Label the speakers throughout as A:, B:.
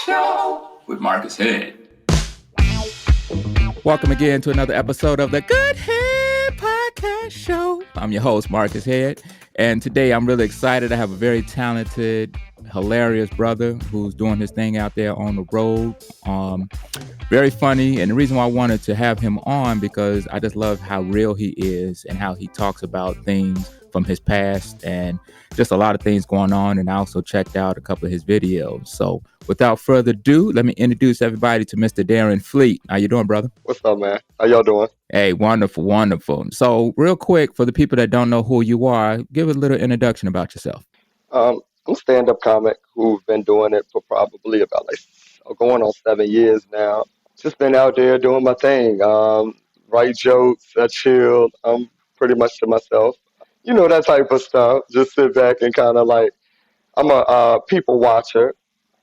A: Show with Marcus Head.
B: Welcome again to another episode of the Good Head Podcast Show. I'm your host, Marcus Head, and today I'm really excited. I have a very talented, hilarious brother who's doing his thing out there on the road. Very funny, and the reason why I wanted to have him on because I just love how real he is and how he talks about things from his past and just a lot of things going on. And I also checked out a couple of his videos. So without further ado, let me introduce everybody to Mr. Dareen Fleet. How you doing, brother?
C: What's up, man? How y'all doing?
B: Hey, wonderful, wonderful. So real quick, for the people that don't know who you are, give a little introduction about yourself.
C: I'm a stand-up comic who's been doing it for probably about going on 7 years now. Just been out there doing my thing. Write jokes, I chill. I'm pretty much to myself. You know, that type of stuff. Just sit back and kind of I'm a people watcher,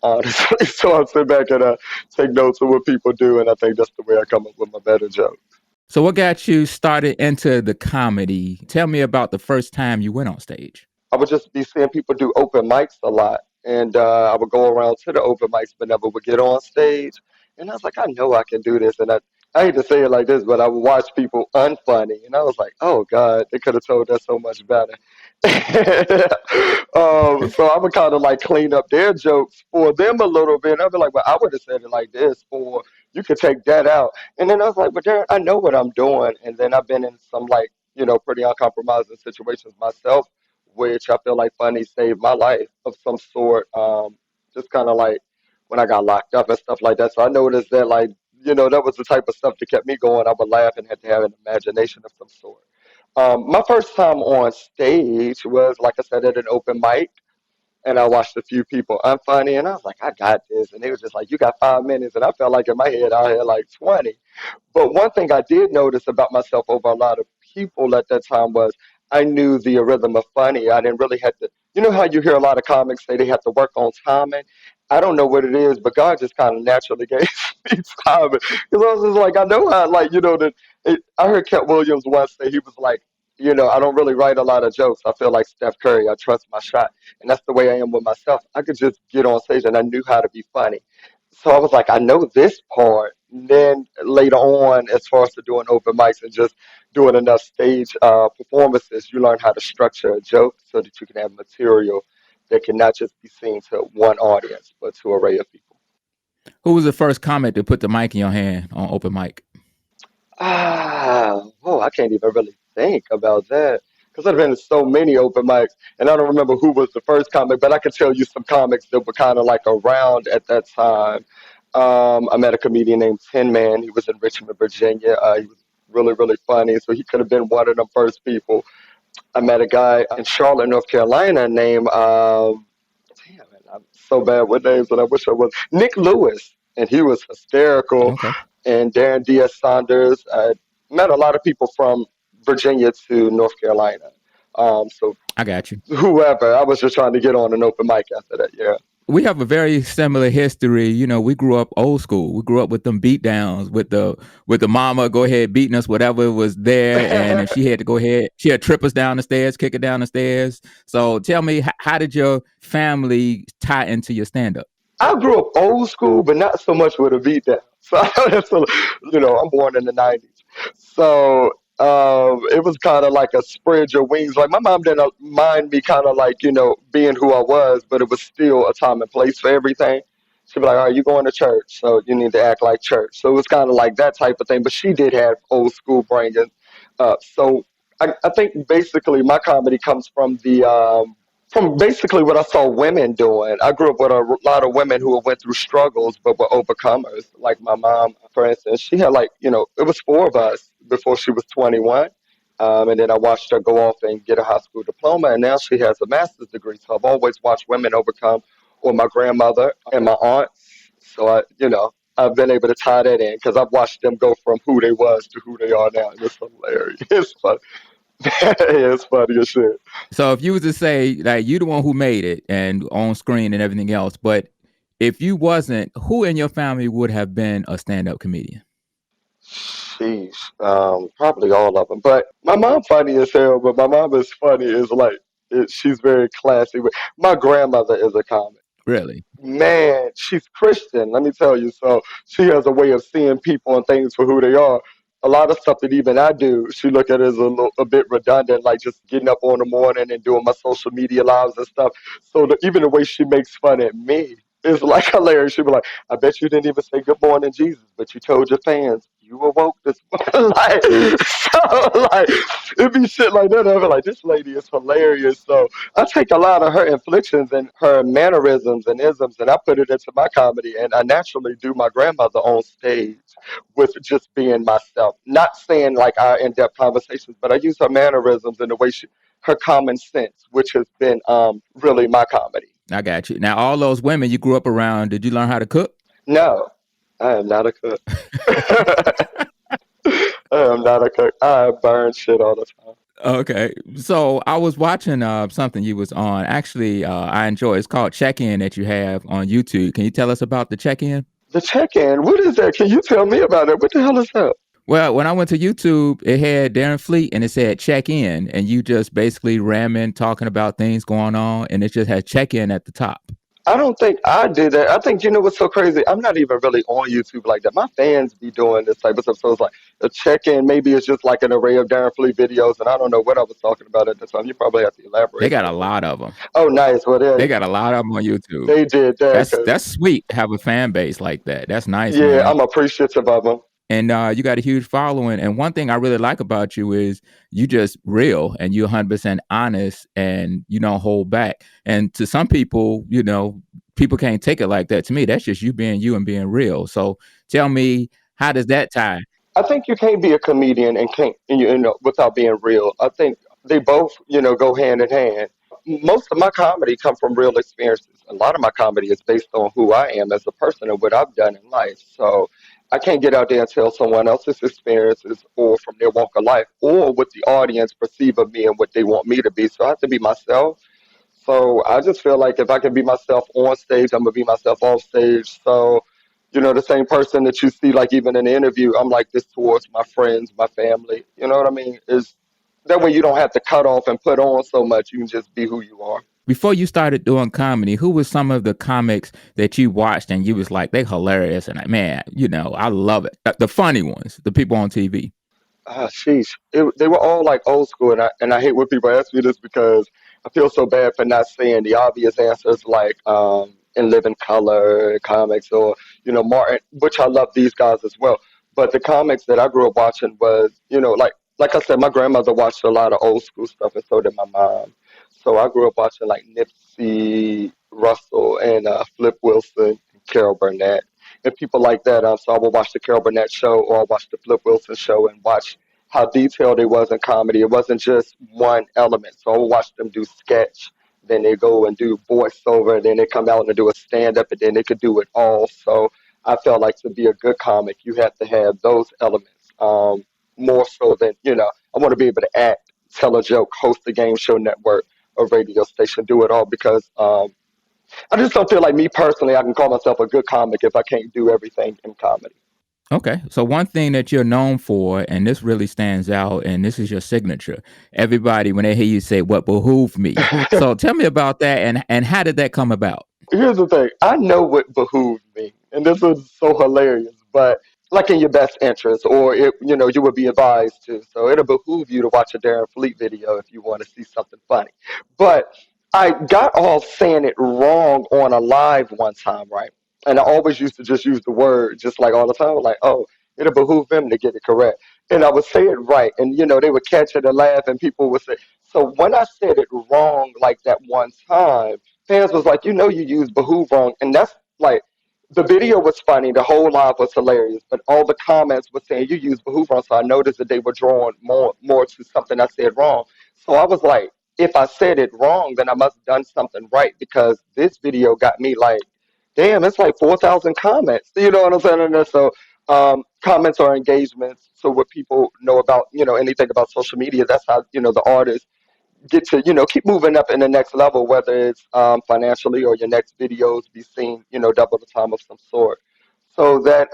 C: honestly. So I sit back and take notes of what people do, and I think that's the way I come up with my better jokes.
B: So what got you started into the comedy? Tell me about the first time you went on stage.
C: I would just be seeing people do open mics a lot. And I would go around to the open mics, but never would get on stage. And I was like, I know I can do this. And I hate to say it like this, but I would watch people unfunny. And I was like, oh, God, they could have told us so much better. So I would kind of clean up their jokes for them a little bit. I'd be like, well, I would have said it like this, or you could take that out. And then I was like, but Darren, I know what I'm doing. And then I've been in some pretty uncompromising situations myself, which I feel like funny saved my life of some sort. Just kind of when I got locked up and stuff like that. So I noticed that that was the type of stuff that kept me going. I would laugh and had to have an imagination of some sort. My first time on stage was, like I said, at an open mic. And I watched a few people unfunny, and I was like, I got this. And they were just like, you got 5 minutes. And I felt like in my head, I had 20. But one thing I did notice about myself over a lot of people at that time was I knew the rhythm of funny. I didn't really have to, you know how you hear a lot of comics say they have to work on timing? I don't know what it is, but God just kind of naturally gave me timing. Because I was just like, I know how, I heard Cat Williams once say, he was like, I don't really write a lot of jokes. I feel like Steph Curry. I trust my shot. And that's the way I am with myself. I could just get on stage and I knew how to be funny. So I was like, I know this part. And then later on, as far as to doing open mics and just doing enough stage performances, you learn how to structure a joke so that you can have material that can not just be seen to one audience, but to an array of people.
B: Who was the first comic to put the mic in your hand on open mic?
C: I can't even really think about that. Because there's been so many open mics, and I don't remember who was the first comic, but I could tell you some comics that were kind of around at that time. I met a comedian named Tin Man. He was in Richmond, Virginia. He was really, really funny, so he could have been one of the first people. I met a guy in Charlotte, North Carolina named, I'm so bad with names, and I wish I was, Nick Lewis, and he was hysterical.
B: Okay.
C: And Darren Diaz-Saunders. I met a lot of people from Virginia to North Carolina. So
B: I got you.
C: Whoever. I was just trying to get on an open mic after that, yeah.
B: We have a very similar history. You know, we grew up old school. We grew up with them beat downs with the mama go ahead beating us whatever was there, and if she had to go ahead, she had trip us down the stairs, kick it down the stairs. So tell me, how did your family tie into your stand-up?
C: I grew up old school, but not so much with a beat down. So I'm born in the 90s. So it was kind of like a spread your wings. Like my mom didn't mind me kind of being who I was, but it was still a time and place for everything. She'd be like, all right, you going to church, so you need to act like church. So it was kind of like that type of thing. But she did have old school bringing. So I think basically my comedy comes from from basically what I saw women doing. I grew up with a lot of women who went through struggles but were overcomers. Like my mom, for instance, she had it was 4 of us before she was 21. And then I watched her go off and get a high school diploma, and now she has a master's degree. So I've always watched women overcome, or my grandmother and my aunt. So I've been able to tie that in because I've watched them go from who they was to who they are now. And it's hilarious. It's funny. It's funny as shit.
B: So if you was to say you the one who made it and on screen and everything else, but if you wasn't, who in your family would have been a stand-up comedian?
C: Sheesh, probably all of them. But my mom funny as hell. But my mom is funny. She's very classy. My grandmother is a comic.
B: Really?
C: Man, she's Christian, let me tell you. So she has a way of seeing people and things for who they are. A lot of stuff that even I do, she look at it as a bit redundant, like just getting up on the morning and doing my social media lives and stuff. So even the way she makes fun at me is like hilarious. She'll be like, "I bet you didn't even say good morning, Jesus, but you told your fans you were woke this morning." Like, so like it be shit like that. I'm like, this lady is hilarious. So I take a lot of her inflictions and her mannerisms and isms, and I put it into my comedy. And I naturally do my grandmother on stage with just being myself, not saying like our in-depth conversations, but I use her mannerisms and the way her common sense, which has been really my comedy.
B: I got you. Now, all those women you grew up around, did you learn how to cook?
C: No, I am not a cook. I am not a cook. I burn shit all the time.
B: Okay. So I was watching something you was on. Actually, I enjoy. It's called Check In that you have on YouTube. Can you tell us about the Check In?
C: The check-in, what is that? Can you tell me about it? What the hell is that?
B: Well, when I went to YouTube, it had Darren Fleet and it said check in, and you just basically ramming, talking about things going on, and it just has check in at the top.
C: I don't think I did that. I think you know what's so crazy. I'm not even really on YouTube like that. My fans be doing this type of stuff. So it's like a check-in. Maybe it's just like an array of Darren Fleet videos, and I don't know what I was talking about at the time. You probably have to
B: They
C: elaborate
B: got
C: on
B: a
C: it.
B: lot of them.
C: Oh, nice. Well,
B: They got a lot of them on YouTube.
C: they did that.
B: That's sweet to have a fan base like that. That's nice,
C: Yeah,
B: man.
C: I'm appreciative of them.
B: And you got a huge following. And one thing I really like about you is you just real and you're 100% honest and you don't hold back. And to some people, people can't take it like that. To me, that's just you being you and being real. So tell me, how does that tie?
C: I think you can't be a comedian and can't without being real. I think they both go hand in hand. Most of my comedy come from real experiences. A lot of my comedy is based on who I am as a person and what I've done in life. So I can't get out there and tell someone else's experiences or from their walk of life or what the audience perceive of me and what they want me to be. So I have to be myself. So I just feel like if I can be myself on stage, I'm gonna be myself off stage. So, the same person that you see, like even in the interview, I'm like this towards my friends, my family. You know what I mean? Is that way you don't have to cut off and put on so much. You can just be who you are.
B: Before you started doing comedy, who was some of the comics that you watched and you was like, they hilarious and man, I love it. The funny ones, the people on TV.
C: Sheesh. They were all like old school, and I hate when people ask me this because I feel so bad for not saying the obvious answers like in Living Color comics or Martin, which I love these guys as well. But the comics that I grew up watching was like I said, my grandmother watched a lot of old school stuff, and so did my mom. So I grew up watching like Nipsey Russell and Flip Wilson, and Carol Burnett and people like that. So I would watch the Carol Burnett show or I watch the Flip Wilson show and watch how detailed it was in comedy. It wasn't just one element. So I would watch them do sketch, then they go and do voiceover, and then they come out and do a stand up, and then they could do it all. So I felt like to be a good comic, you have to have those elements more so than, I want to be able to act, tell a joke, host a game show network, a radio station, do it all because I just don't feel like me personally, I can call myself a good comic if I can't do everything in comedy.
B: Okay. So one thing that you're known for, and this really stands out, and this is your signature. Everybody, when they hear you say what behooved me. So tell me about that and how did that come about?
C: Here's the thing. I know what behooves me, and this is so hilarious, but like in your best interest, or you would be advised to. So it'll behoove you to watch a Darren Fleet video if you want to see something funny. But I got off saying it wrong on a live one time, right? And I always used to just use the word just like all the time, like, oh, it'll behoove them to get it correct. And I would say it right, and they would catch it and laugh, and people would say. So when I said it wrong like that one time, fans was like, you used behoove wrong, and that's like the video was funny, the whole live was hilarious, but all the comments were saying you used behoove wrong. So I noticed that they were drawing more to something I said wrong. So I was like, if I said it wrong, then I must have done something right because this video got me like, damn, it's like 4,000 comments. You know what I'm saying? And so comments are engagements. So what people know about anything about social media, that's how the artist get to keep moving up in the next level, whether it's financially or your next videos be seen double the time of some sort. So that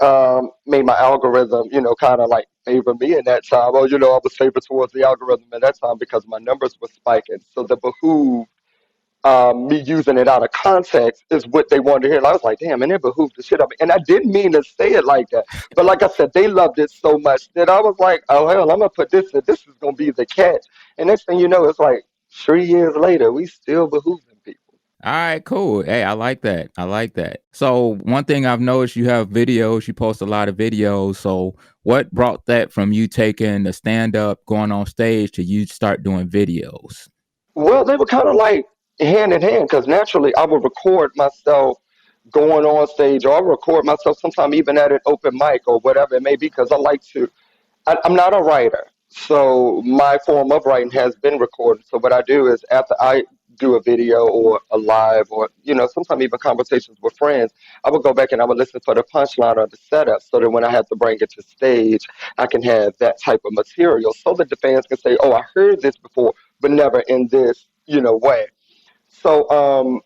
C: made my algorithm kind of like favor me in that time. Or I was favored towards the algorithm at that time because my numbers were spiking. So the behoove me using it out of context is what they wanted to hear. And I was like, damn, and it behooved the shit of me. And I didn't mean to say it like that. But like I said, they loved it so much that I was like, oh, hell, I'm going to put this in. This is going to be the catch. And next thing you know, it's like 3 years later, we still behooving people.
B: All right, cool. Hey, I like that. I like that. So one thing I've noticed, you have videos, you post a lot of videos. So what brought that from you taking the stand up, going on stage to you start doing videos?
C: Well, they were kind of like hand in hand because naturally I would record myself going on stage or I record myself sometime even at an open mic or whatever it may be because I like to I'm not a writer, so my form of writing has been recorded. So what I do is after I do a video or a live or sometimes even conversations with friends, I would go back and I would listen for the punchline or the setup so that when I have to bring it to stage, I can have that type of material so that the fans can say, "Oh, I heard this before, but never in this way." So,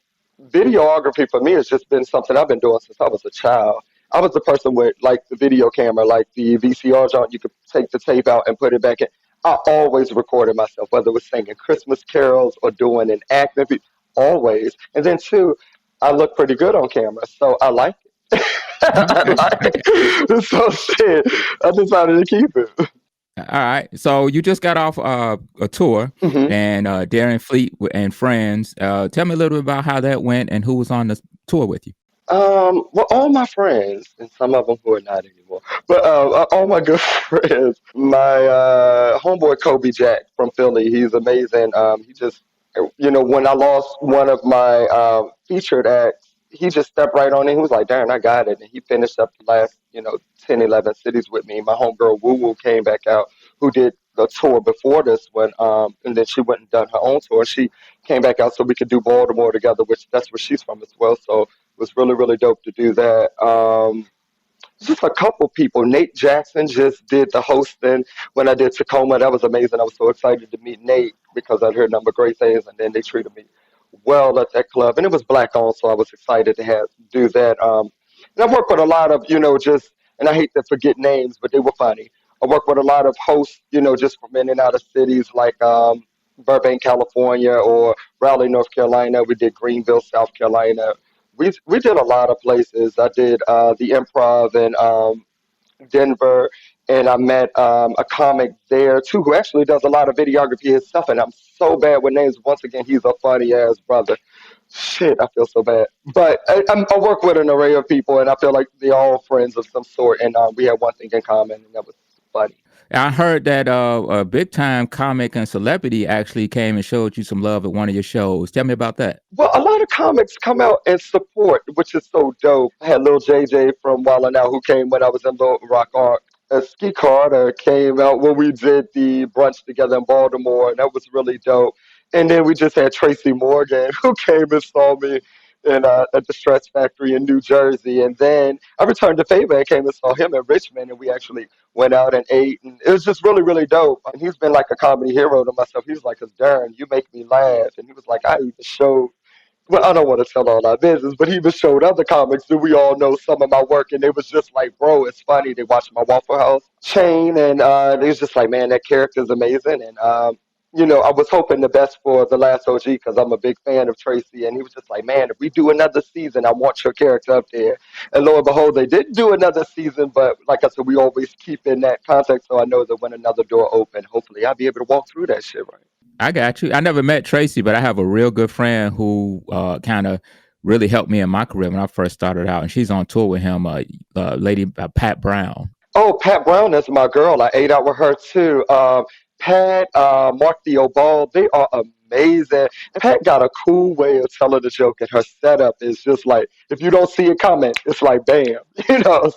C: videography for me has just been something I've been doing since I was a child. I was the person with like the video camera, like the VCR joint. You could take the tape out and put it back in. I always recorded myself, whether it was singing Christmas carols or doing an acting, always. And then two, I look pretty good on camera, so I like it. I
B: Okay.
C: like it. So shit, I decided to keep it.
B: All right. So you just got off a tour
C: hmm
B: and Darren Fleet and friends. Tell me a little bit about how that went and who was on the tour with you.
C: Well, all my friends, and some of them who are not anymore, but all my good friends. My homeboy Kobe Jack from Philly, he's amazing. He just, when I lost one of my featured acts, he just stepped right on in. He was like, "Darren, I got it," and he finished up the last, 10, 11 cities with me. My homegirl Woo Woo came back out, who did the tour before this one, and then she went and done her own tour. She came back out so we could do Baltimore together, which that's where she's from as well. So was really really dope to do that. Just a couple people. Nate Jackson just did the hosting when I did Tacoma. That was amazing. I was so excited to meet Nate because I'd heard nothing but great things, and then they treated me well at that club, and it was black owned, so I was excited to have do that. And I worked with a lot of just, and I hate to forget names, but they were funny. I worked with a lot of hosts, just from in and out of cities like Burbank, California, or Raleigh, North Carolina. We did Greenville, South Carolina. We did a lot of places. I did the Improv in Denver, and I met a comic there too who actually does a lot of videography himself. And I'm so bad with names. Once again, he's a funny ass brother. Shit, I feel so bad. But I work with an array of people, and I feel like they're all friends of some sort, and we have one thing in common, and that was funny.
B: I heard that a big time comic and celebrity actually came and showed you some love at one of your shows. Tell me about that.
C: Well, a lot of comics come out and support, which is so dope. I had Lil JJ from Wild 'N Out who came when I was in Little Rock Art. Ski Carter came out when we did the brunch together in Baltimore, and that was really dope. And then we just had Tracy Morgan who came and saw me at the Stretch Factory in New Jersey. And then I returned the favor and came and saw him in Richmond, and we actually went out and ate. And it was just really, really dope. And he's been like a comedy hero to myself. He was like, "Cause Darren, you make me laugh." And he was like, "I even showed." Well, I don't want to tell all our business, but he even showed other comics that we all know some of my work, and they was just like, "Bro, it's funny." They watched my Waffle House chain, and they was just like, "Man, that character's amazing." And I was hoping the best for the last OG because I'm a big fan of Tracy, and he was just like, "Man, if we do another season, I want your character up there." And lo and behold, they didn't do another season, but like I said, we always keep in that context, so I know that when another door open, hopefully I'll be able to walk through that shit right.
B: I got you. I never met Tracy, but I have a real good friend who kind of really helped me in my career when I first started out, and she's on tour with him, lady Pat Brown.
C: Oh, Pat Brown is my girl. I ate out with her too. Pat, Mark the Ball, they are amazing. And Pat got a cool way of telling the joke, and her setup is just like, if you don't see it coming, it's like bam,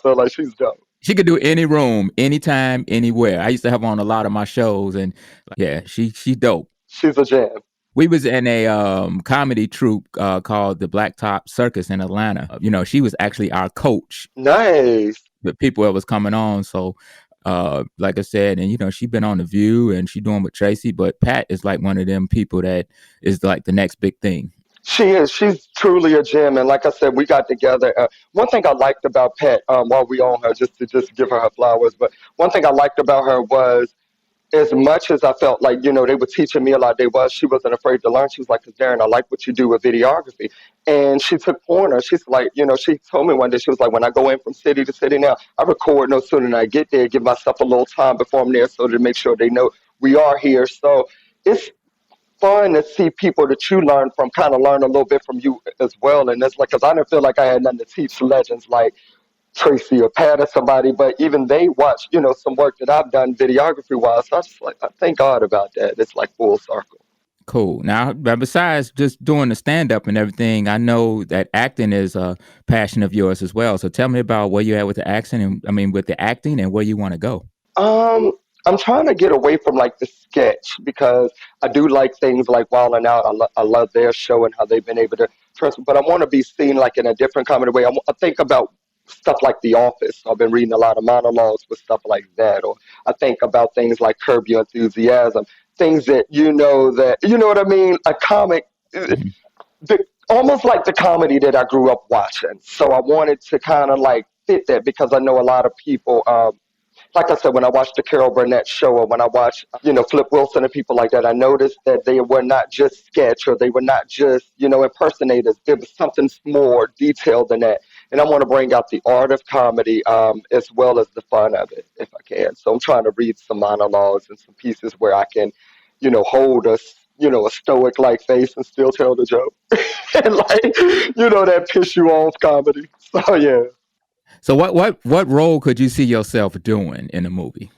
C: So like she's dope.
B: She could do any room, anytime, anywhere. I used to have her on a lot of my shows, and yeah, she's dope.
C: She's a jam.
B: We was in a comedy troupe called the Blacktop Circus in Atlanta. She was actually our coach.
C: Nice.
B: The people that was coming on. So, like I said, and she been on The View, and she doing with Tracy. But Pat is like one of them people that is like the next big thing.
C: She is. She's truly a gem, and like I said, we got together. One thing I liked about Pat, while we own her, just to give her her flowers, but one thing I liked about her was as much as I felt like, they were teaching me a lot, she wasn't afraid to learn. She was like, 'Cause Darren, I like what you do with videography. And she took pointers. She's like, she told me one day, she was like, when I go in from city to city now, I record no sooner than I get there, give myself a little time before I'm there so to make sure they know we are here. So it's fun to see people that you learn from kind of learn a little bit from you as well. And it's like, because I didn't feel like I had nothing to teach legends like Tracy or Pat or somebody, but even they watch, some work that I've done videography wise. So I just like, I thank God about that. It's like full circle.
B: Cool. Now, but besides just doing the stand up and everything, I know that acting is a passion of yours as well. So tell me about where you're at with the accent and with the acting and where you want to go.
C: Um, I'm trying to get away from like the sketch because I do like things like Wild and Out. I love their show and how they've been able to trust, but I want to be seen like in a different comedy way. I think about stuff like The Office. I've been reading a lot of monologues with stuff like that, or I think about things like Curb Your Enthusiasm, things that you know what I mean. A comic,
B: Mhm.
C: almost like the comedy that I grew up watching. So I wanted to kind of like fit that because I know a lot of people. Like I said, when I watched the Carol Burnett show or when I watched, Flip Wilson and people like that, I noticed that they were not just sketch or they were not just, impersonators. There was something more detailed than that. And I want to bring out the art of comedy as well as the fun of it, if I can. So I'm trying to read some monologues and some pieces where I can, hold a stoic like face and still tell the joke. And like, that piss you off comedy. So yeah.
B: So what role could you see yourself doing in a movie?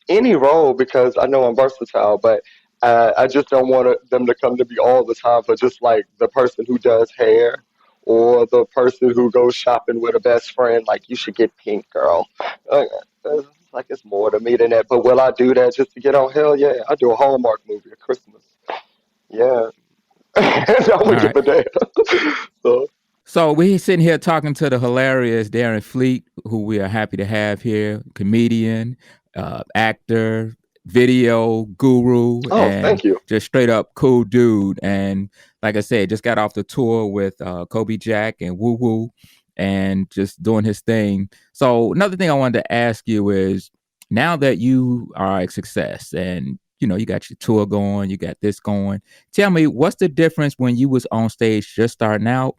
C: Any role because I know I'm versatile, but I just don't want them to come to me all the time for just like the person who does hair or the person who goes shopping with a best friend. Like you should get pink, girl. It's like it's more to me than that. But will I do that just to get on? Hell yeah, I do a Hallmark movie at Christmas. Yeah, I
B: All
C: would give
B: right.
C: a damn. So.
B: So we sitting here talking to the hilarious Dareen Fleet, who we are happy to have here, comedian, actor, video guru,
C: Oh,
B: and
C: thank you.
B: just straight up cool dude. And like I said, just got off the tour with Kobe Jack and Woo Woo and just doing his thing. So another thing I wanted to ask you is now that you are a success and you got your tour going, you got this going. Tell me, what's the difference when you was on stage just starting out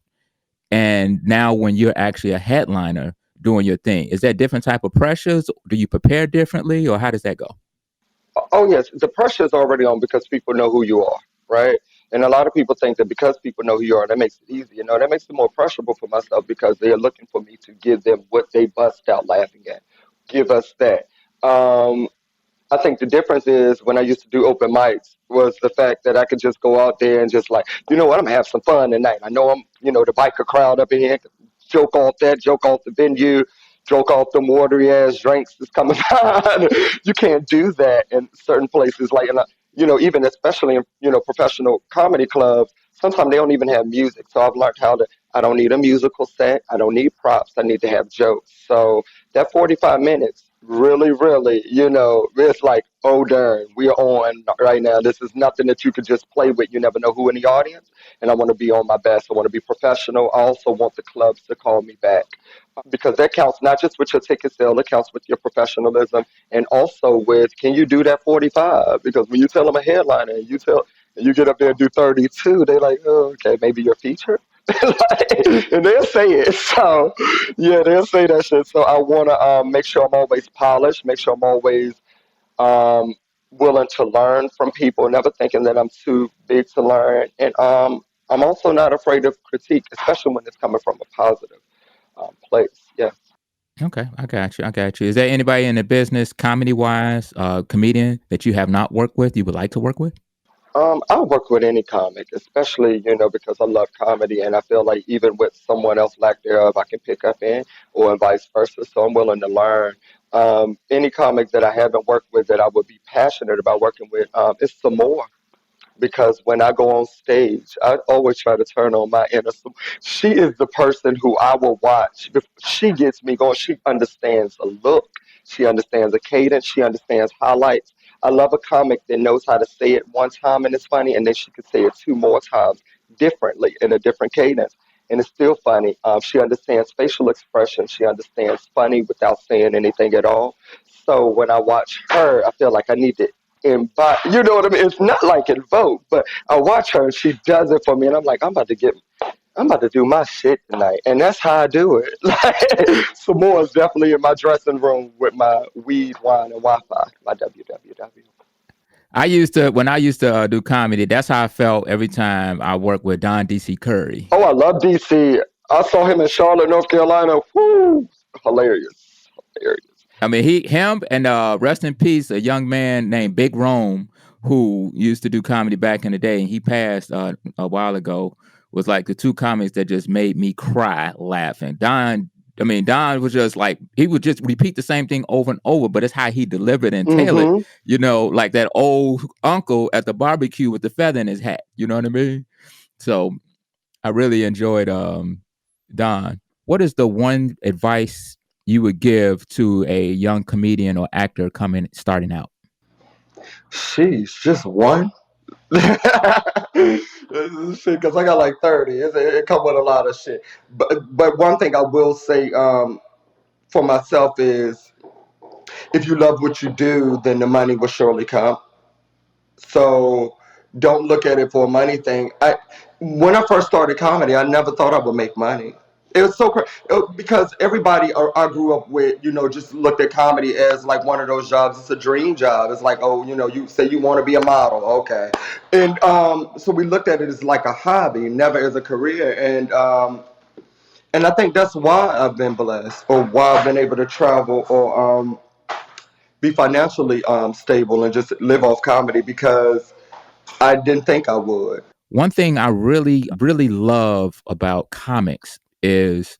B: and now when you're actually a headliner doing your thing? Is that different type of pressures? Do you prepare differently or how does that go?
C: Oh yes, the pressure is already on because people know who you are, right? And a lot of people think that because people know who you are, that makes it easy. That makes it more pressurable for myself because they are looking for me to give them what they bust out laughing at. Give us that. Um, I think the difference is when I used to do open mics was the fact that I could just go out there and just like, you know what, I'm gonna have some fun tonight. I know I'm, the biker crowd up in here, joke off that, joke off the venue, joke off the watery ass drinks that's coming on. You can't do that in certain places, like, even especially in, professional comedy clubs. Sometimes they don't even have music. So I've learned how to. I don't need a musical set. I don't need props. I need to have jokes. So that 45 minutes really, really, it's like, oh, darn, we're on right now. This is nothing that you could just play with. You never know who in the audience. And I want to be on my best. I want to be professional. I also want the clubs to call me back because that counts not just with your ticket sale, it counts with your professionalism and also with can you do that 45? Because when you tell them a headliner and you get up there and do 32, they're like, oh, okay, maybe your feature. And they'll say it. So, yeah, they'll say that shit. So I want to make sure I'm always polished, make sure I'm always um, willing to learn from people, never thinking that I'm too big to learn. And I'm also not afraid of critique, especially when it's coming from a positive place. Yeah.
B: Okay, I got you. I got you. Is there anybody in the business, comedy wise, comedian that you have not worked with, you would like to work with?
C: I'll work with any comic, especially, because I love comedy and I feel like even with someone else lack thereof, I can pick up in or vice versa. So I'm willing to learn. Any comic that I haven't worked with that I would be passionate about working with is some more because when I go on stage, I always try to turn on my inner. She is the person who I will watch. She gets me going. She understands the look. She understands the cadence. She understands highlights. I love a comic that knows how to say it one time and it's funny, and then she could say it two more times differently in a different cadence. and it's still funny. She understands facial expression. She understands funny without saying anything at all. So when I watch her, I feel like I need to embody. You know what I mean? It's not like Invoke, but I watch her and she does it for me, and I'm like, I'm about to do my shit tonight, and that's how I do it. Like, Samoa's definitely in my dressing room with my weed, wine, and Wi-Fi. My WWW.
B: When I used to do comedy, that's how I felt every time I worked with Don DC Curry.
C: Oh, I love DC. I saw him in Charlotte, North Carolina. Woo! Hilarious. Hilarious.
B: I mean, him and rest in peace, a young man named Big Rome who used to do comedy back in the day, and he passed a while ago. Was like the two comics that just made me cry laughing. Don was just like, he would just repeat the same thing over and over, but it's how he delivered and tailored, you know, like that old uncle at the barbecue with the feather in his hat. You know what I mean? So I really enjoyed Don. What is the one advice you would give to a young comedian or actor starting out?
C: Sheesh, just one. Shit, because I got like 30. It come with a lot of shit. But one thing I will say for myself is, if you love what you do, then the money will surely come. So don't look at it for a money thing. When I first started comedy, I never thought I would make money. It was so crazy because everybody I grew up with, you know, just looked at comedy as like one of those jobs. It's a dream job. It's like, oh, you know, you say you want to be a model, okay, and so we looked at it as like a hobby, never as a career, and I think that's why I've been blessed, or why I've been able to travel, or be financially stable and just live off comedy, because I didn't think I would.
B: One thing I really, really love about comics is,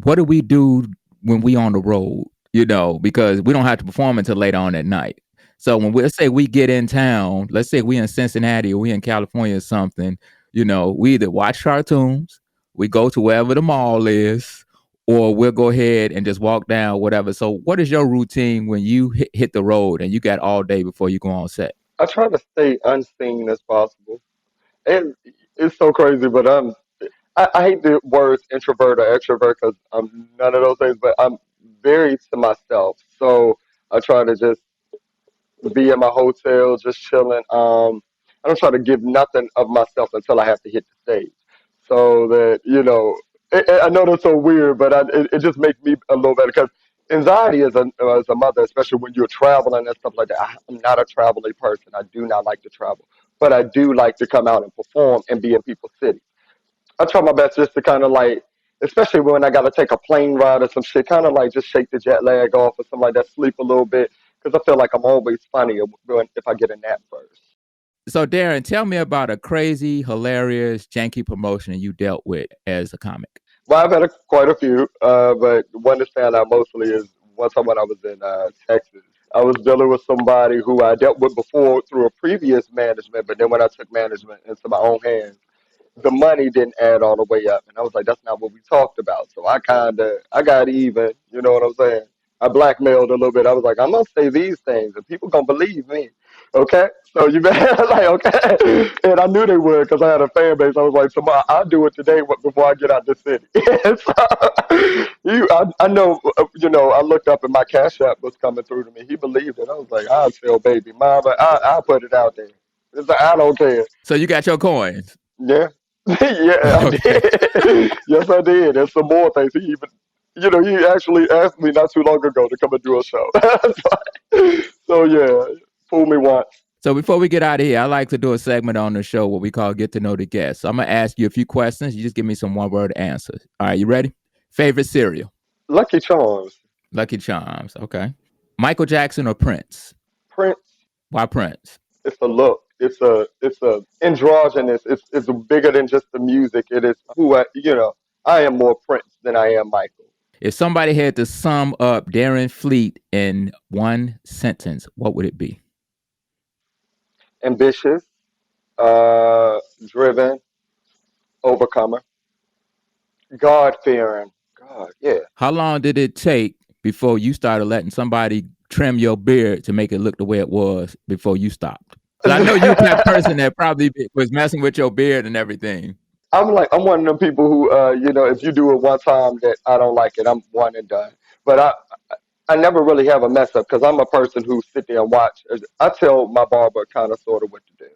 B: what do we do when we on the road? You know, because we don't have to perform until later on at night. So let's say we get in town, let's say we in Cincinnati or we in California or something, you know, we either watch cartoons, we go to wherever the mall is, or we'll go ahead and just walk down, whatever. So what is your routine when you hit the road and you got all day before you go on set?
C: I try to stay unseen as possible. And it's so crazy, but I hate the words introvert or extrovert because I'm none of those things, but I'm very to myself. So I try to just be in my hotel, just chilling. I don't try to give nothing of myself until I have to hit the stage. So that, you know, I know that's so weird, but it just makes me a little better because anxiety as a mother, especially when you're traveling and stuff like that. I'm not a traveling person. I do not like to travel, but I do like to come out and perform and be in people's cities. I try my best just to kind of like, especially when I got to take a plane ride or some shit, kind of like just shake the jet lag off or something like that, sleep a little bit, because I feel like I'm always funnier if I get a nap first.
B: So Darren, tell me about a crazy, hilarious, janky promotion you dealt with as a comic.
C: Well, I've had quite a few, but one that stand out mostly is one time when I was in Texas. I was dealing with somebody who I dealt with before through a previous management, but then when I took management into my own hands, the money didn't add all the way up. And I was like, that's not what we talked about. So I got even, you know what I'm saying? I blackmailed a little bit. I was like, I'm going to say these things and people going to believe me. Okay. So you better like, okay. And I knew they would because I had a fan base. I was like, tomorrow I'll do it today before I get out the city. I know, you know, I looked up and my cash app was coming through to me. He believed it. I was like, I'll tell baby mama, I'll put it out there. It's like, I don't care.
B: So you got your coins?
C: Yeah. Yeah, I did. Yes, I did. And some more things. He even, you know, he actually asked me not too long ago to come and do a show. So, yeah, fool me once.
B: So before we get out of here, I like to do a segment on the show what we call Get to Know the Guest. So I'm going to ask you a few questions. You just give me some one-word answers. All right, you ready? Favorite cereal?
C: Lucky Charms.
B: Lucky Charms, okay. Michael Jackson or Prince?
C: Prince.
B: Why Prince?
C: It's a look. It's a androgynous. It's bigger than just the music. It is who I am more Prince than I am Michael.
B: If somebody had to sum up Dareen Fleet in one sentence, what would it be?
C: Ambitious, driven, overcomer, God fearing. God, yeah.
B: How long did it take before you started letting somebody trim your beard to make it look the way it was before you stopped? I know you're that person that probably was messing with your beard and everything.
C: I'm one of them people who, if you do it one time that I don't like it, I'm one and done. But I never really have a mess up because I'm a person who sit there and watch. I tell my barber kind of sort of what to do.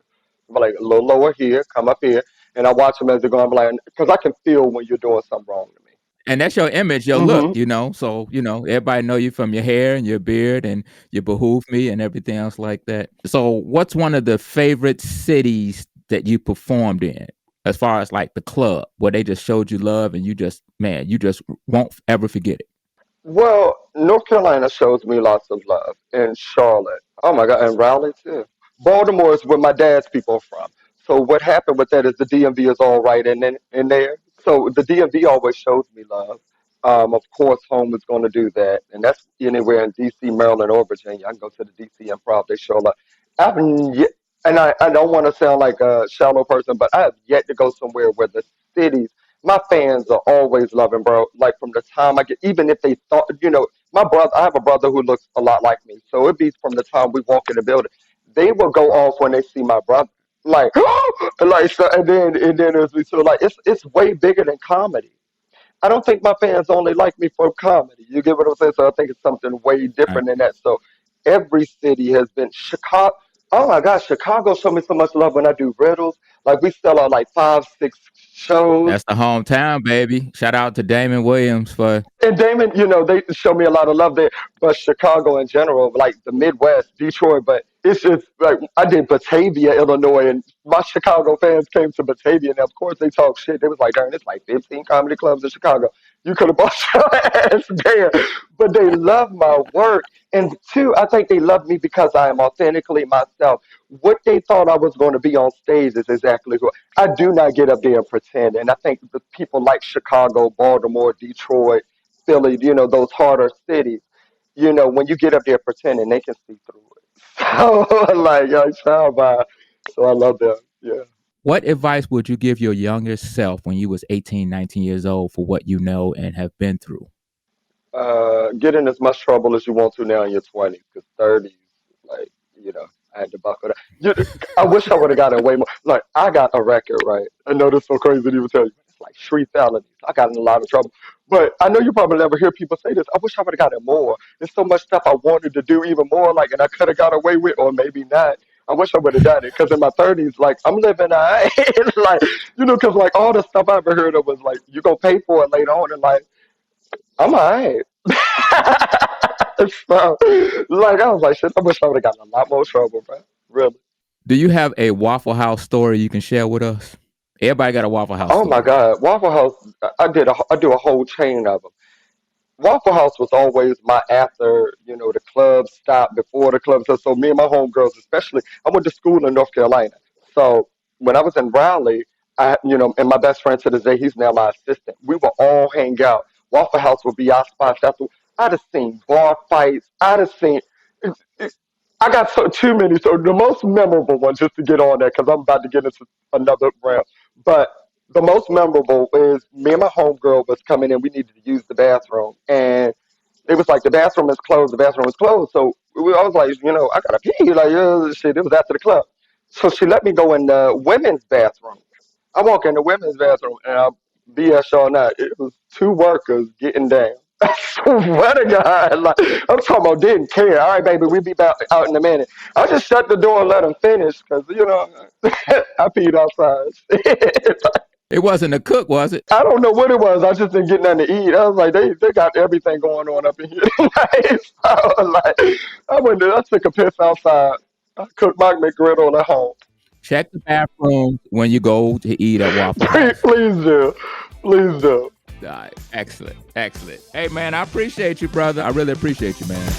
C: I'm like a little lower here, come up here, and I watch them as they're going. I'm like, because I can feel when you're doing something wrong to me.
B: And that's your image, your look,
C: Hmm.
B: So, everybody know you from your hair and your beard and your behoove me and everything else like that. So what's one of the favorite cities that you performed in as far as like the club where they just showed you love and you just, man, you just won't ever forget it?
C: Well, North Carolina shows me lots of love, and Charlotte. Oh my God, and Raleigh too. Baltimore is where my dad's people are from. So what happened with that is the DMV is all right in there. So the DMV always shows me love. Of course, home is going to do that, and that's anywhere in DC, Maryland, or Virginia. I can go to the DC Improv. They show love. I've yet, and I don't want to sound like a shallow person, but I have yet to go somewhere where the cities my fans are always loving, bro. Like from the time I get, even if they thought, my brother, I have a brother who looks a lot like me. So it'd be from the time we walk in the building, they will go off when they see my brother. Like, like so, and then as we so like it's way bigger than comedy. I don't think my fans only like me for comedy. You get what I'm saying? So I think it's something way
B: Right.
C: different than that. So every city has been Chicago. Oh my gosh, Chicago showed me so much love when I do riddles. Like we sell out like 5, 6 shows.
B: That's the hometown, baby. Shout out to Damon Williams for
C: And Damon, they show me a lot of love there. But Chicago in general, like the Midwest, Detroit, but it's just like I did Batavia, Illinois, and my Chicago fans came to Batavia, and of course they talk shit. They was like, "Darn, it's like 15 comedy clubs in Chicago. You could have bought your ass there." But they love my work, and two, I think they love me because I am authentically myself. What they thought I was going to be on stage is exactly who I do not get up there and pretend. And I think the people like Chicago, Baltimore, Detroit, Philly, those harder cities, when you get up there pretending, they can see through it. So, like, child by. So I love them. Yeah.
B: what advice would you give your younger self when you was 18, 19 years old for what you know and have been through?
C: Get in as much trouble as you want to now in your 20s, because 30s, like, I had to buckle down. I wish I would have gotten way more. Like, I got a record, right? I know this is so crazy to even tell you, but it's like 3 felonies. I got in a lot of trouble. But I know you probably never hear people say this. I wish I would have gotten more. There's so much stuff I wanted to do even more, like, and I could have got away with, or maybe not. I wish I would have done it because in my 30s, like, I'm living, like, because like all the stuff I ever heard of was like, you're going to pay for it later on in life. I'm all right. So, like, I was like, shit, I wish I would have gotten a lot more trouble, bro. Really.
B: Do you have a Waffle House story you can share with us? Everybody got a Waffle House
C: Oh my
B: story.
C: God, Waffle House. I do a whole chain of them. Waffle House was always my after, the club stop before the club. So me and my homegirls, especially, I went to school in North Carolina. So when I was in Raleigh, and my best friend to this day, he's now my assistant. We would all hang out. Waffle House would be our spot. I'd have seen bar fights. I'd have seen. I got too many. So the most memorable one, just to get on there, because I'm about to get into another round. But the most memorable is me and my homegirl was coming in. We needed to use the bathroom, and it was like the bathroom is closed. The bathroom is closed. So I was like, I gotta pee. Like, shit. It was after the club, so she let me go in the women's bathroom. I walk in the women's bathroom, and I BS y'all not. It was two workers getting down. I swear to God, like I'm talking about didn't care. All right, baby, we'll be back out in a minute. I just shut the door and let them finish because I peed outside.
B: It wasn't a cook, was it?
C: I don't know what it was. I just didn't get nothing to eat. I was like, they got everything going on up in here. Like, so, like, I took a piss outside. I cooked my McGriddle at home.
B: Check the bathroom when you go to eat at Waffle
C: Please,
B: House.
C: please do. Please do.
B: All right. Excellent. Excellent. Hey, man, I appreciate you, brother. I really appreciate you, man.